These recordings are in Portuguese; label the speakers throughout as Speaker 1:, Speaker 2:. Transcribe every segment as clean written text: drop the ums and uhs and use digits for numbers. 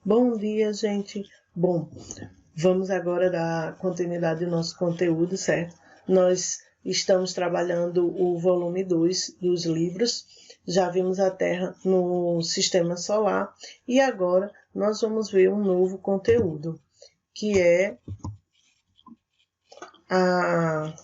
Speaker 1: Bom dia, gente. Bom, vamos agora dar continuidade ao nosso conteúdo, certo? Nós estamos trabalhando o volume 2 dos livros. Já vimos a Terra no Sistema Solar e agora nós vamos ver um novo conteúdo, que é a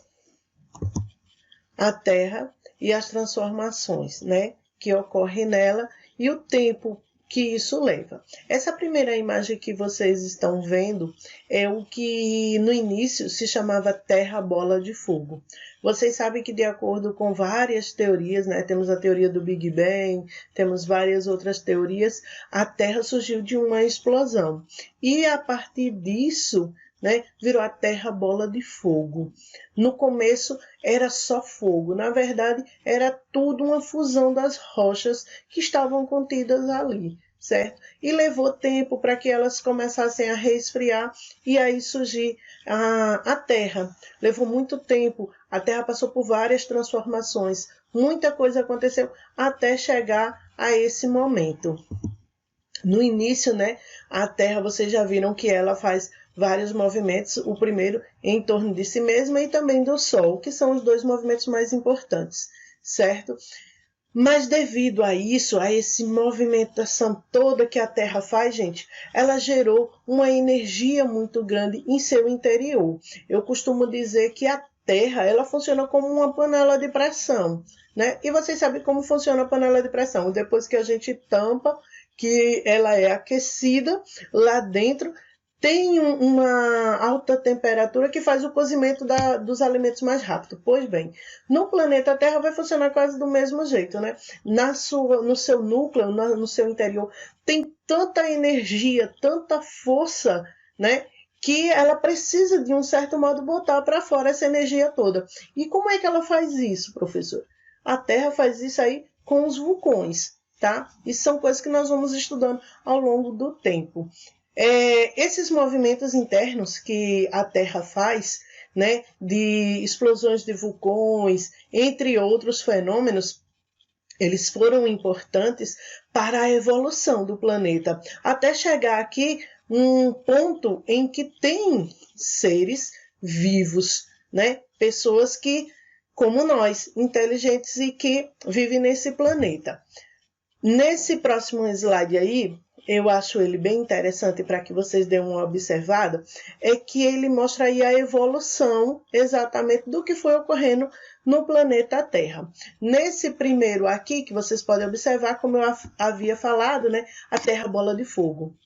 Speaker 1: Terra e as transformações, né, que ocorrem nela e o tempo que isso leva. Essa primeira imagem que vocês estão vendo é o que no início se chamava Terra Bola de Fogo. Vocês sabem que de acordo com várias teorias, né, temos a teoria do Big Bang, temos várias outras teorias, a Terra surgiu de uma explosão. E a partir disso, né, virou a Terra Bola de Fogo. No começo era só fogo, na verdade era tudo uma fusão das rochas que estavam contidas ali, certo? E levou tempo para que elas começassem a resfriar e aí surgir a Terra. Levou muito tempo, a Terra passou por várias transformações, muita coisa aconteceu até chegar a esse momento. No início, né, a Terra, vocês já viram que ela faz vários movimentos, o primeiro em torno de si mesma e também do Sol, que são os dois movimentos mais importantes, certo? Mas devido a isso, a essa movimentação toda que a Terra faz, gente, ela gerou uma energia muito grande em seu interior. Eu costumo dizer que a Terra, ela funciona como uma panela de pressão, né? E vocês sabem como funciona a panela de pressão. Depois que a gente tampa, que ela é aquecida, lá dentro tem uma alta temperatura que faz o cozimento dos alimentos mais rápido. Pois bem, no planeta Terra vai funcionar quase do mesmo jeito, né? No seu núcleo, no seu interior, tem tanta energia, tanta força, né, que ela precisa, de um certo modo, botar para fora essa energia toda. E como é que ela faz isso, professor? A Terra faz isso aí com os vulcões, tá? E são coisas que nós vamos estudando ao longo do tempo. Esses movimentos internos que a Terra faz, né, de explosões de vulcões, entre outros fenômenos, eles foram importantes para a evolução do planeta, até chegar aqui um ponto em que tem seres vivos, né, pessoas que, como nós, inteligentes e que vivem nesse planeta. Nesse próximo slide aí, eu acho ele bem interessante para que vocês deem uma observada, é que ele mostra aí a evolução exatamente do que foi ocorrendo no planeta Terra. Nesse primeiro aqui, que vocês podem observar, como eu havia falado, né, a Terra Bola de Fogo.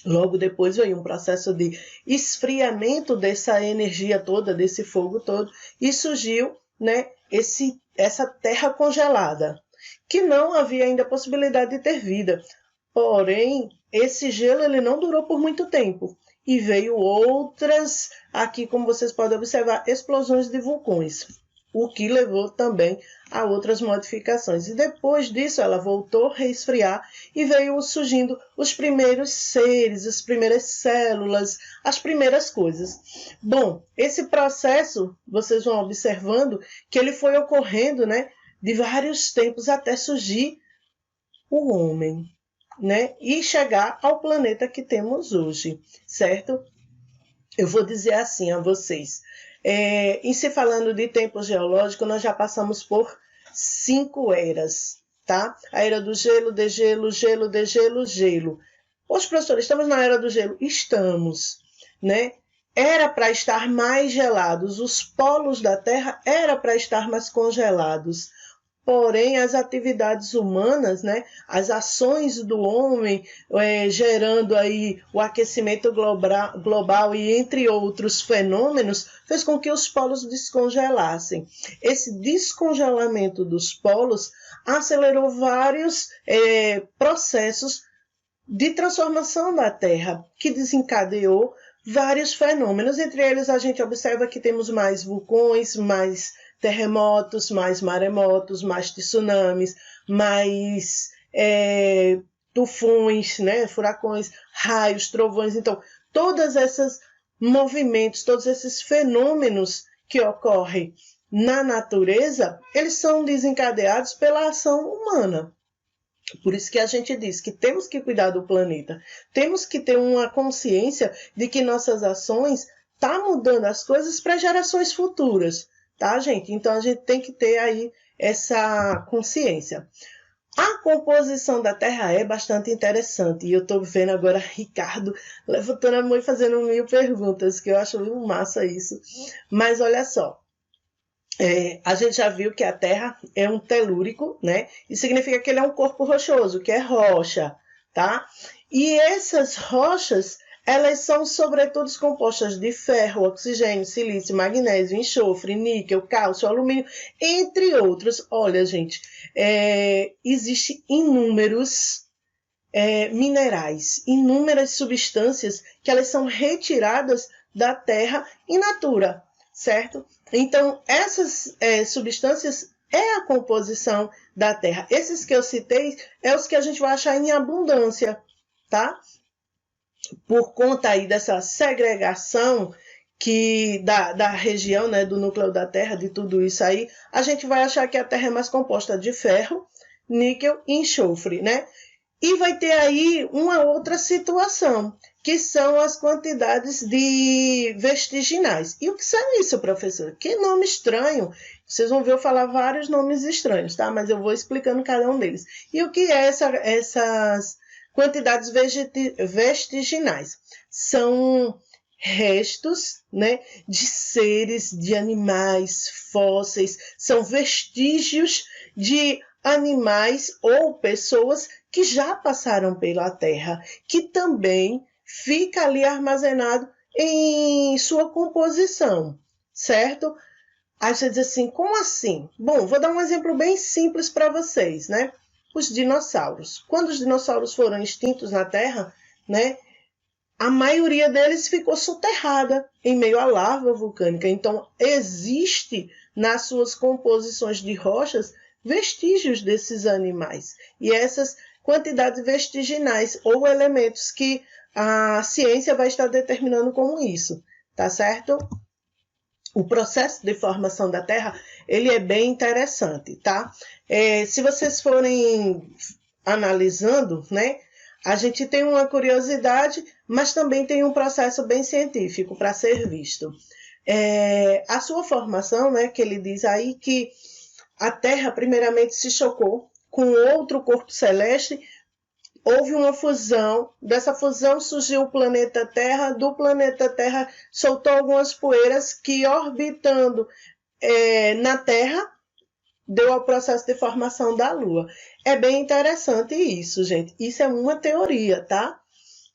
Speaker 1: Logo depois veio um processo de esfriamento dessa energia toda, desse fogo todo, e surgiu, né, essa Terra congelada, que não havia ainda possibilidade de ter vida. Porém, esse gelo ele não durou por muito tempo e veio outras, aqui como vocês podem observar, explosões de vulcões, o que levou também a outras modificações. E depois disso ela voltou a resfriar e veio surgindo os primeiros seres, as primeiras células, as primeiras coisas. Bom, esse processo, vocês vão observando que ele foi ocorrendo, né, de vários tempos até surgir o homem, né, e chegar ao planeta que temos hoje, certo? Eu vou dizer assim a vocês, em se falando de tempo geológico, nós já passamos por 5 eras, tá? A era do gelo, degelo, gelo, degelo, gelo. Os professores, estamos na era do gelo? Estamos, né? Era para estar mais gelados, os polos da Terra era para estar mais congelados. Porém, as atividades humanas, né, as ações do homem, gerando aí o aquecimento global e entre outros fenômenos, fez com que os polos descongelassem. Esse descongelamento dos polos acelerou vários processos de transformação da Terra, que desencadeou vários fenômenos. Entre eles, a gente observa que temos mais vulcões, mais terremotos, mais maremotos, mais tsunamis, mais tufões, né, furacões, raios, trovões. Então, todos esses movimentos, todos esses fenômenos que ocorrem na natureza, eles são desencadeados pela ação humana. Por isso que a gente diz que temos que cuidar do planeta. Temos que ter uma consciência de que nossas ações estão mudando as coisas para gerações futuras, tá, gente? Então, a gente tem que ter aí essa consciência. A composição da Terra é bastante interessante. E eu estou vendo agora Ricardo levantando a mão e fazendo 1000 perguntas, que eu acho muito massa isso. Mas olha só. A gente já viu que a Terra é um telúrico, né? Isso significa que ele é um corpo rochoso, que é rocha, tá? E essas rochas, elas são sobretudo compostas de ferro, oxigênio, silício, magnésio, enxofre, níquel, cálcio, alumínio, entre outros. Olha, gente, existem inúmeros minerais, inúmeras substâncias que elas são retiradas da Terra in natura, certo? Então, essas substâncias é a composição da Terra. Esses que eu citei é os que a gente vai achar em abundância, tá? Por conta aí dessa segregação da região, né, do núcleo da Terra, de tudo isso aí, a gente vai achar que a Terra é mais composta de ferro, níquel e enxofre, né? E vai ter aí uma outra situação, que são as quantidades de vertiginais. E o que são isso, professor? Que nome estranho! Vocês vão ver eu falar vários nomes estranhos, tá? Mas eu vou explicando cada um deles. E o que é essas quantidades vertiginais? São restos, né, de seres, de animais, fósseis, são vestígios de animais ou pessoas que já passaram pela Terra, que também fica ali armazenado em sua composição, certo? Aí você diz assim, como assim? Bom, vou dar um exemplo bem simples para vocês, né? Os dinossauros. Quando os dinossauros foram extintos na Terra, né, a maioria deles ficou soterrada em meio à lava vulcânica. Então, existe nas suas composições de rochas vestígios desses animais. E essas quantidades vertiginais ou elementos que a ciência vai estar determinando como isso, tá certo? O processo de formação da Terra, ele é bem interessante, tá? Se vocês forem analisando, né, a gente tem uma curiosidade, mas também tem um processo bem científico para ser visto. A sua formação, né, que ele diz aí que a Terra primeiramente se chocou com outro corpo celeste, houve uma fusão, dessa fusão surgiu o planeta Terra, do planeta Terra soltou algumas poeiras que orbitando na Terra deu ao processo de formação da Lua. É bem interessante isso, gente. Isso é uma teoria, tá?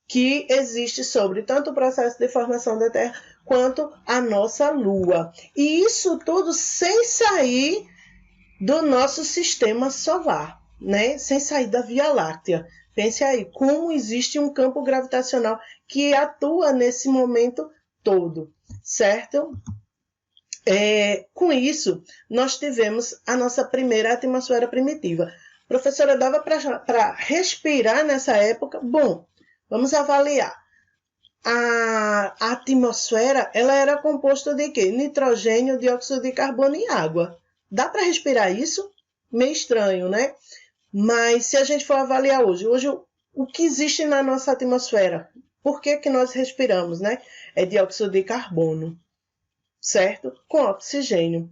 Speaker 1: Que existe sobre tanto o processo de formação da Terra quanto a nossa Lua. E isso tudo sem sair do nosso sistema solar, né? Sem sair da Via Láctea. Pense aí, como existe um campo gravitacional que atua nesse momento todo, certo? Com isso, nós tivemos a nossa primeira atmosfera primitiva. Professora, dava para respirar nessa época? Bom, vamos avaliar. A atmosfera, ela era composta de quê? Nitrogênio, dióxido de carbono e água. Dá para respirar isso? Meio estranho, né? Mas se a gente for avaliar hoje o que existe na nossa atmosfera, por que nós respiramos, né? É dióxido de carbono, certo? Com oxigênio.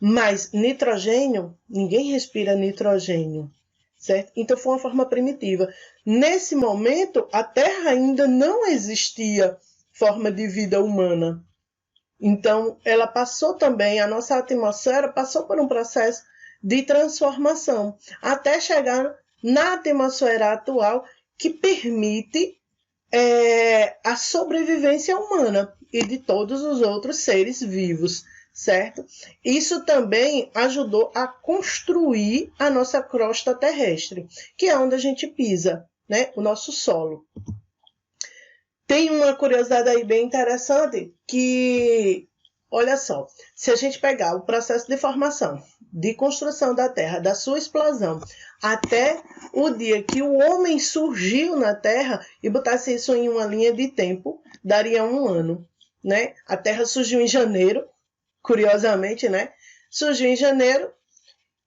Speaker 1: Mas nitrogênio, ninguém respira nitrogênio, certo? Então foi uma forma primitiva. Nesse momento, a Terra ainda não existia forma de vida humana. Então, ela passou também, a nossa atmosfera passou por um processo de transformação, até chegar na atmosfera atual, que permite a sobrevivência humana e de todos os outros seres vivos, certo? Isso também ajudou a construir a nossa crosta terrestre, que é onde a gente pisa, né? O nosso solo. Tem uma curiosidade aí bem interessante que, olha só, se a gente pegar o processo de formação, de construção da Terra, da sua explosão, até o dia que o homem surgiu na Terra e botasse isso em uma linha de tempo, daria 1 ano, né? A Terra surgiu em janeiro, curiosamente, né? Surgiu em janeiro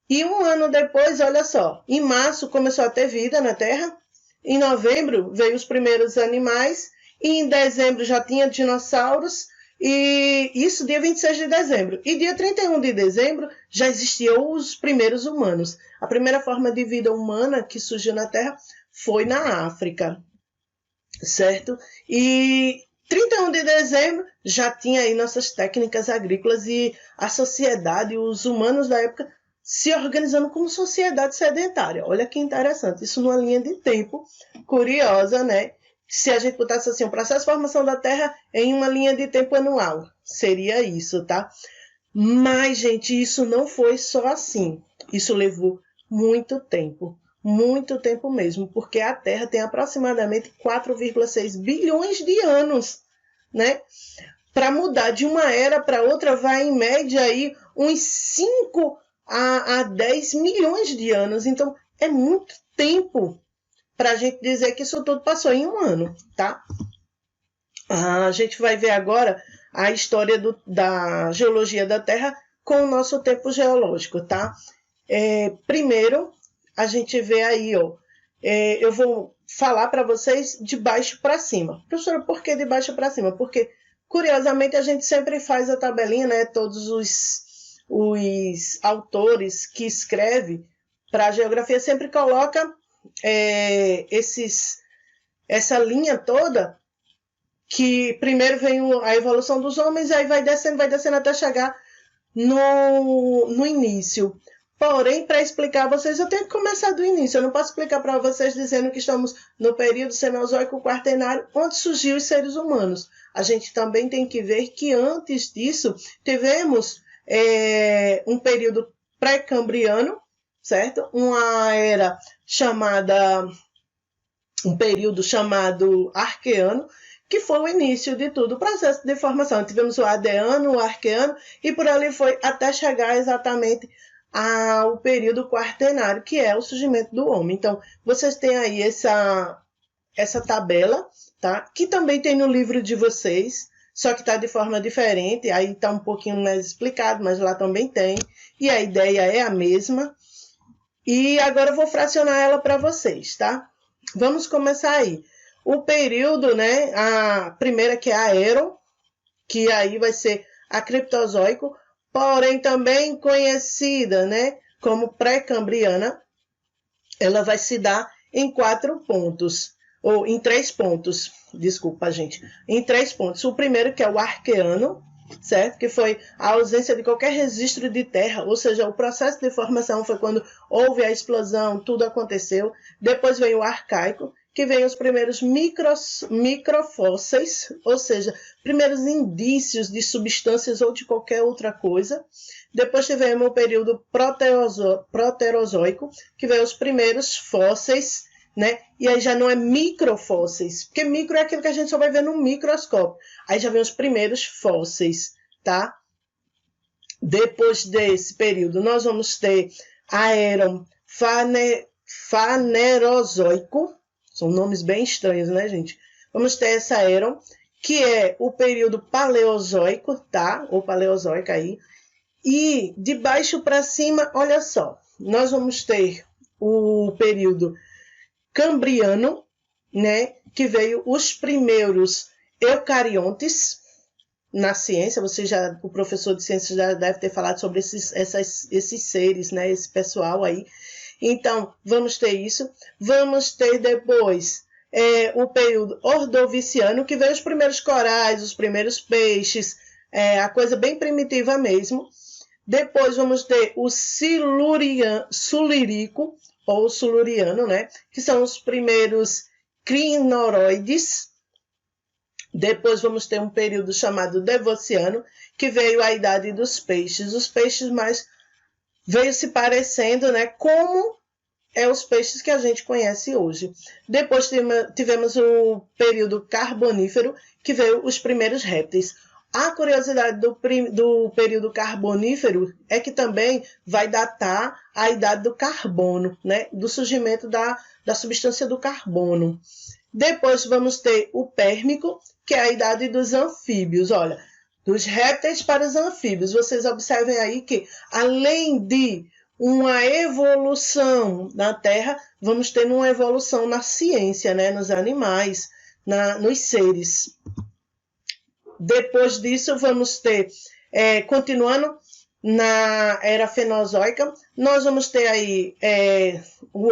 Speaker 1: E um ano depois, olha só, em março começou a ter vida na Terra, em novembro veio os primeiros animais, e em dezembro já tinha dinossauros, e isso dia 26 de dezembro. E dia 31 de dezembro já existiam os primeiros humanos. A primeira forma de vida humana que surgiu na Terra foi na África, certo? E 31 de dezembro já tinha aí nossas técnicas agrícolas e a sociedade, os humanos da época, se organizando como sociedade sedentária. Olha que interessante, isso numa linha de tempo curiosa, né? Se a gente botasse assim, o processo de formação da Terra em uma linha de tempo anual, seria isso, tá? Mas, gente, isso não foi só assim. Isso levou muito tempo mesmo, porque a Terra tem aproximadamente 4,6 bilhões de anos, né? Para mudar de uma era para outra vai em média aí uns 5 a 10 milhões de anos. Então, é muito tempo para a gente dizer que isso tudo passou em um ano, tá? A gente vai ver agora a história da geologia da Terra com o nosso tempo geológico, tá? Primeiro, a gente vê aí, ó, eu vou falar para vocês de baixo para cima. Professora, por que de baixo para cima? Porque, curiosamente, a gente sempre faz a tabelinha, né? Todos os autores que escrevem para a geografia sempre colocam essa linha toda, que primeiro vem a evolução dos homens, aí vai descendo até chegar no início. Porém, para explicar a vocês, eu tenho que começar do início. Eu não posso explicar para vocês dizendo que estamos no período Cenozoico Quaternário, onde surgiu os seres humanos. A gente também tem que ver que antes disso tivemos um período pré-cambriano, certo? Um período chamado Arqueano, que foi o início de tudo, o processo de formação. Tivemos o Adeano, o Arqueano, e por ali foi até chegar exatamente ao período Quaternário, que é o surgimento do homem. Então, vocês têm aí essa tabela, tá? Que também tem no livro de vocês, só que está de forma diferente, aí está um pouquinho mais explicado, mas lá também tem, e a ideia é a mesma. E agora eu vou fracionar ela para vocês, tá? Vamos começar aí. O período, né? A primeira que é a Aeron, que aí vai ser a Criptozoico, porém também conhecida, né, como pré-cambriana. Ela vai se dar em 4 pontos, ou em 3 pontos, desculpa, gente, em 3 pontos. O primeiro que é o Arqueano, certo? Que foi a ausência de qualquer registro de terra, ou seja, o processo de formação foi quando houve a explosão, tudo aconteceu. Depois vem o Arcaico, que vem os primeiros microfósseis, ou seja, primeiros indícios de substâncias ou de qualquer outra coisa. Depois tivemos o período proterozoico, que vem os primeiros fósseis, né? E aí já não é microfósseis, porque micro é aquilo que a gente só vai ver no microscópio. Aí já vem os primeiros fósseis, tá? Depois desse período, nós vamos ter Aeron Fanerozoico. São nomes bem estranhos, né, gente? Vamos ter essa Aeron, que é o período paleozoico, tá? Ou paleozoica aí. E de baixo para cima, olha só, nós vamos ter o período cambriano, né? Que veio os primeiros eucariontes na ciência. O professor de ciências já deve ter falado sobre esses seres, né? Esse pessoal aí. Então, vamos ter isso. Vamos ter depois o período ordoviciano, que veio os primeiros corais, os primeiros peixes, a coisa bem primitiva mesmo. Depois vamos ter o silúrico, ou siluriano, né? Que são os primeiros crinoroides. Depois vamos ter um período chamado devociano, que veio a idade dos peixes. Os peixes mais veio se parecendo, né, como os peixes que a gente conhece hoje. Depois tivemos o período carbonífero, que veio os primeiros répteis. A curiosidade do período carbonífero é que também vai datar a idade do carbono, né, do surgimento da substância do carbono. Depois vamos ter o pérmico, que é a idade dos anfíbios. Olha, dos répteis para os anfíbios. Vocês observem aí que, além de uma evolução na Terra, vamos ter uma evolução na ciência, né? Nos animais, nos seres. Depois disso, vamos ter, continuando na era Fenozoica, nós vamos ter aí o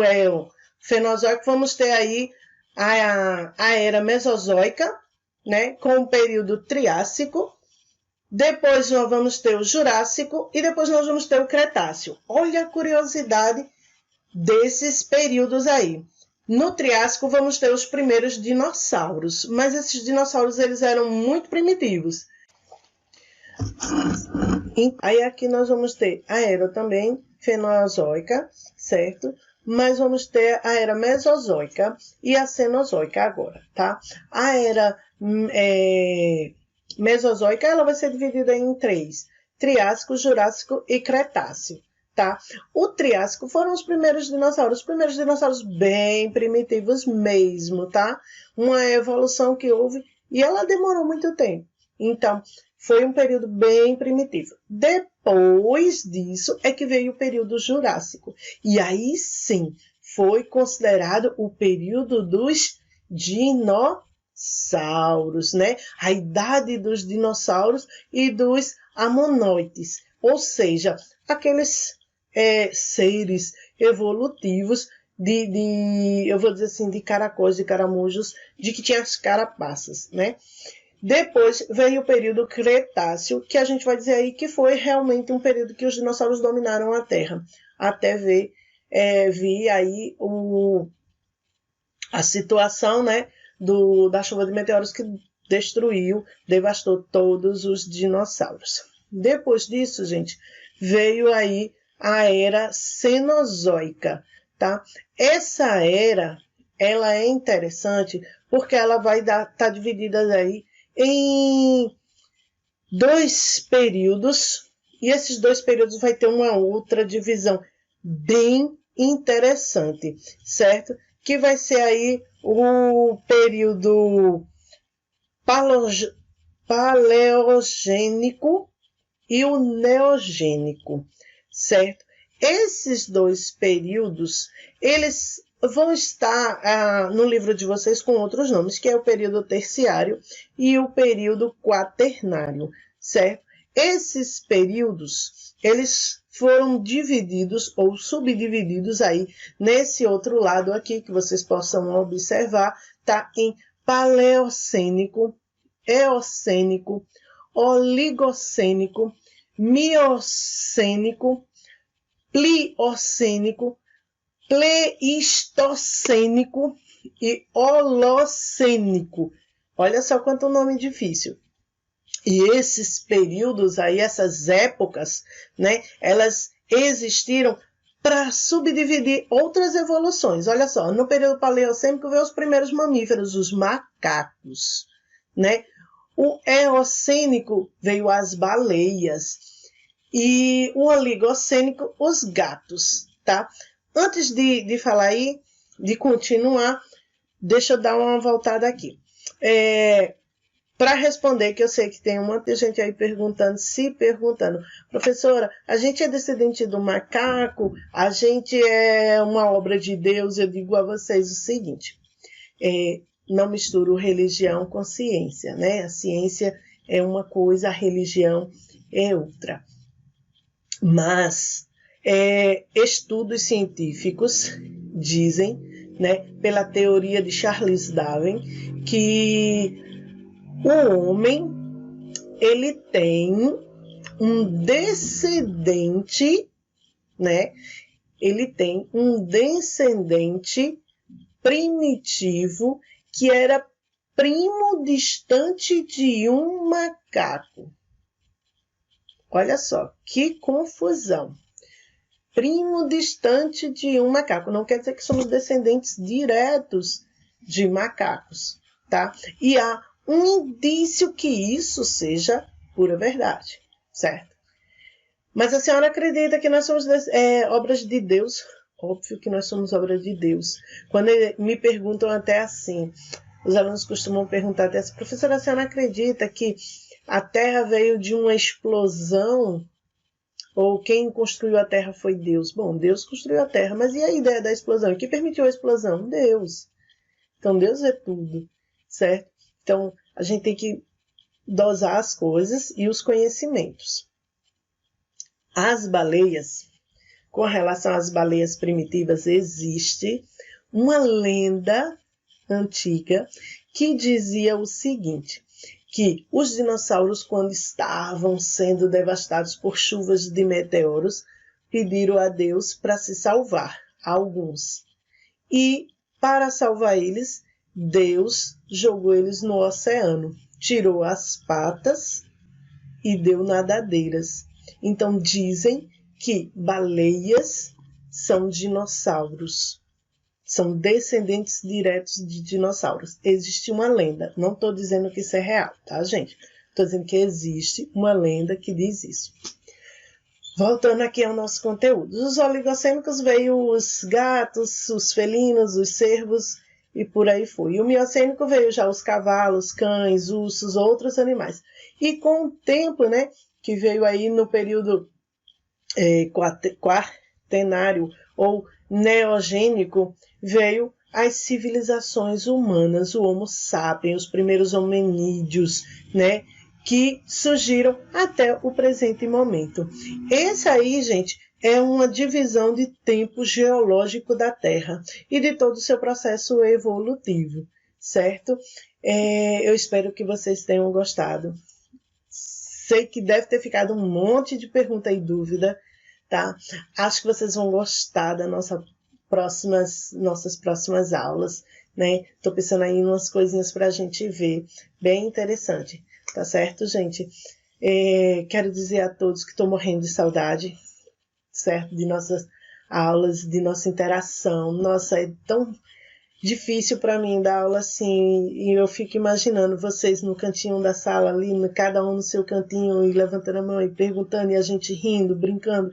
Speaker 1: Fenozoico, vamos ter aí a era Mesozoica, né? Com o período Triássico. Depois nós vamos ter o Jurássico e depois nós vamos ter o Cretáceo. Olha a curiosidade desses períodos aí. No Triássico vamos ter os primeiros dinossauros, mas esses dinossauros eles eram muito primitivos. Aí aqui nós vamos ter a era também Fenozoica, certo? Mas vamos ter a era Mesozoica e a Cenozoica agora, tá? A era Mesozoica ela vai ser dividida em 3: Triássico, Jurássico e Cretáceo, tá? O Triássico foram os primeiros dinossauros bem primitivos mesmo, tá? Uma evolução que houve e ela demorou muito tempo. Então, foi um período bem primitivo. Depois disso é que veio o período Jurássico. E aí sim, foi considerado o período dos dinossauros, né? A idade dos dinossauros e dos amonoides. Ou seja, aqueles seres evolutivos eu vou dizer assim, de caracóis, de caramujos, de que tinha as carapaças, né? Depois veio o período Cretáceo, que a gente vai dizer aí que foi realmente um período que os dinossauros dominaram a Terra, até vir aí a situação, né, da chuva de meteoros que devastou todos os dinossauros. Depois disso, gente, veio aí a era Cenozoica, tá? Essa era, ela é interessante porque ela vai estar dividida aí em 2 períodos, e esses 2 períodos vai ter uma outra divisão bem interessante, certo? Que vai ser aí o período paleogênico e o neogênico, certo? Esses 2 períodos, eles vão estar no livro de vocês com outros nomes, que é o período terciário e o período quaternário, certo? Esses períodos, eles foram divididos ou subdivididos aí nesse outro lado aqui, que vocês possam observar, tá? Em paleocênico, eocênico, oligocênico, miocênico, pliocênico, pleistocênico e holocênico. Olha só quanto nome difícil. E esses períodos aí, essas épocas, né, elas existiram para subdividir outras evoluções. Olha só, no período paleocênico veio os primeiros mamíferos, os macacos, né? O eocênico veio as baleias e o oligocênico, os gatos, tá? Antes de falar aí, de continuar, deixa eu dar uma voltada aqui. Para responder, que eu sei que tem um monte de gente aí perguntando, professora, a gente é descendente do macaco, a gente é uma obra de Deus. Eu digo a vocês o seguinte, não misturo religião com ciência, né? A ciência é uma coisa, a religião é outra. Mas estudos científicos dizem, né, pela teoria de Charles Darwin, que o homem ele tem um descendente, né? Ele tem um descendente primitivo que era primo distante de um macaco. Olha só, que confusão. Primo distante de um macaco. Não quer dizer que somos descendentes diretos de macacos, tá? E há um indício que isso seja pura verdade, certo? Mas a senhora acredita que nós somos obras de Deus? Óbvio que nós somos obras de Deus. Quando me perguntam até assim, os alunos costumam perguntar até assim, professora, a senhora acredita que a Terra veio de uma explosão Ou quem construiu a Terra foi Deus. Bom, Deus construiu a Terra, mas e a ideia da explosão? E quem permitiu a explosão? Deus. Então, Deus é tudo, certo? Então, a gente tem que dosar as coisas e os conhecimentos. As baleias, com relação às baleias primitivas, existe uma lenda antiga que dizia o seguinte, que os dinossauros, quando estavam sendo devastados por chuvas de meteoros, pediram a Deus para se salvar, alguns. E, para salvar eles, Deus jogou eles no oceano, tirou as patas e deu nadadeiras. Então, dizem que baleias são dinossauros. São descendentes diretos de dinossauros. Existe uma lenda. Não estou dizendo que isso é real, tá, gente? Estou dizendo que existe uma lenda que diz isso. Voltando aqui ao nosso conteúdo. Dos oligocênicos veio os gatos, os felinos, os cervos e por aí foi. E o miocênico veio já os cavalos, cães, ursos, outros animais. E com o tempo, né, que veio aí no período quaternário ou neogênico, veio as civilizações humanas, o Homo sapiens, os primeiros hominídeos, né, que surgiram até o presente momento. Esse aí, gente, é uma divisão de tempo geológico da Terra e de todo o seu processo evolutivo, certo? Eu espero que vocês tenham gostado. Sei que deve ter ficado um monte de pergunta e dúvida, tá? Acho que vocês vão gostar das nossas próximas aulas, né? Tô pensando aí em umas coisinhas para a gente ver, bem interessante, tá certo, gente? Quero dizer a todos que estou morrendo de saudade, certo? De nossas aulas, de nossa interação. Nossa, é tão difícil para mim dar aula assim, e eu fico imaginando vocês no cantinho da sala ali, cada um no seu cantinho, e levantando a mão e perguntando, e a gente rindo, brincando.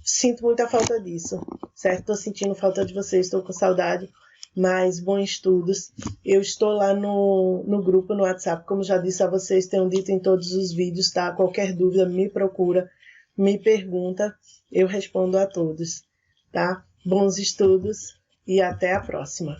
Speaker 1: Sinto muita falta disso, certo? Estou sentindo falta de vocês, estou com saudade, mas bons estudos. Eu estou lá no grupo, no WhatsApp, como já disse a vocês, tenho dito em todos os vídeos, tá? Qualquer dúvida, me procura, me pergunta, eu respondo a todos, tá? Bons estudos e até a próxima.